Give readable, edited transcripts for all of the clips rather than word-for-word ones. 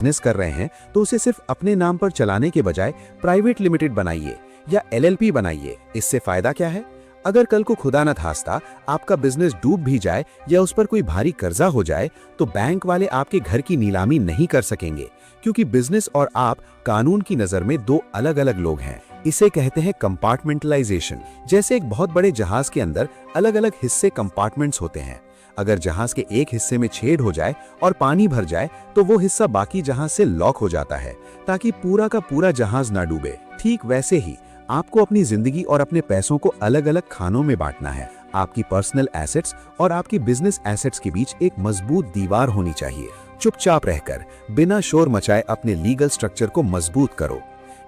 Business कर रहे हैं तो उसे सिर्फ अपने नाम पर चलाने के बजाय प्राइवेट लिमिटेड बनाइए या एलएलपी बनाइए। इससे फायदा क्या है? अगर कल को खुदा न खास्ता आपका बिजनेस डूब भी जाए या उस पर कोई भारी कर्जा हो जाए तो बैंक वाले आपके घर की नीलामी नहीं कर सकेंगे, क्योंकि बिजनेस और आप कानून की नजर में दो अलग अलग लोग हैं। इसे कहते हैं कंपार्टमेंटलाइजेशन। जैसे एक बहुत बड़े जहाज के अंदर अलग अलग हिस्से कंपार्टमेंट्स होते हैं। अगर जहाज के एक हिस्से में छेद हो जाए और पानी भर जाए तो वो हिस्सा बाकी जहाज से लॉक हो जाता है ताकि पूरा का पूरा जहाज ना डूबे। ठीक वैसे ही आपको अपनी जिंदगी और अपने पैसों को अलग अलग खानों में बांटना है। आपकी पर्सनल एसेट्स और आपकी बिजनेस एसेट्स के बीच एक मजबूत दीवार होनी चाहिए। चुपचाप रहकर बिना शोर मचाए अपने लीगल स्ट्रक्चर को मजबूत करो।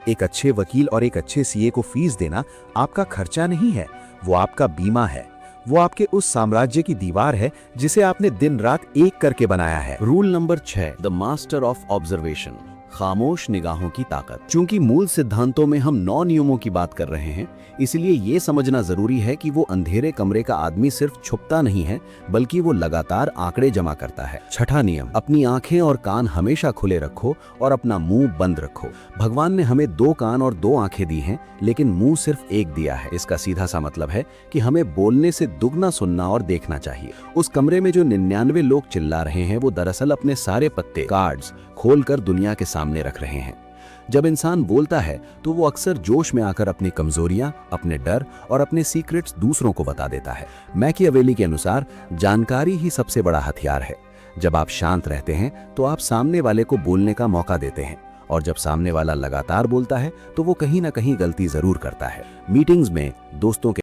एक अच्छे वकील और एक अच्छे सीए को फीस देना आपका खर्चा नहीं है, वो आपका बीमा है। वो आपके उस साम्राज्य की दीवार है जिसे आपने दिन रात एक करके बनाया है। Rule number 6, the master of observation, खामोश निगाहों की ताकत। चूंकि मूल सिद्धांतों में हम 9 नियमों की बात कर रहे हैं, इसलिए ये समझना जरूरी है कि वो अंधेरे कमरे का आदमी सिर्फ छुपता नहीं है, बल्कि वो लगातार आंकड़े जमा करता है। छठा नियम, अपनी आंखें और कान हमेशा खुले रखो और अपना मुंह बंद रखो। भगवान ने हमें 2 कान और 2 आंखें दी हैं, लेकिन मुंह सिर्फ एक दिया है। इसका सीधा सा मतलब है कि हमें बोलने से दुगना सुनना और देखना चाहिए। उस कमरे में जो 99 लोग चिल्ला रहे हैं, वो दरअसल अपने सारे पत्ते, कार्ड्स खोलकर दुनिया के सामने रख रहे हैं। जब इंसान बोलता है तो वो अक्सर जोश में आकर अपनी कमजोरियां, अपने डर और अपने सीक्रेट्स दूसरों को बता देता है। मैकियावेली के अनुसार जानकारी ही सबसे बड़ा हथियार है। जब आप शांत रहते हैं तो आप सामने वाले को बोलने का मौका देते हैं, और जब सामने वाला लगातार बोलता है तो वो कहीं ना कहीं गलती जरूर करता है। मीटिंग्स में दोस्तों के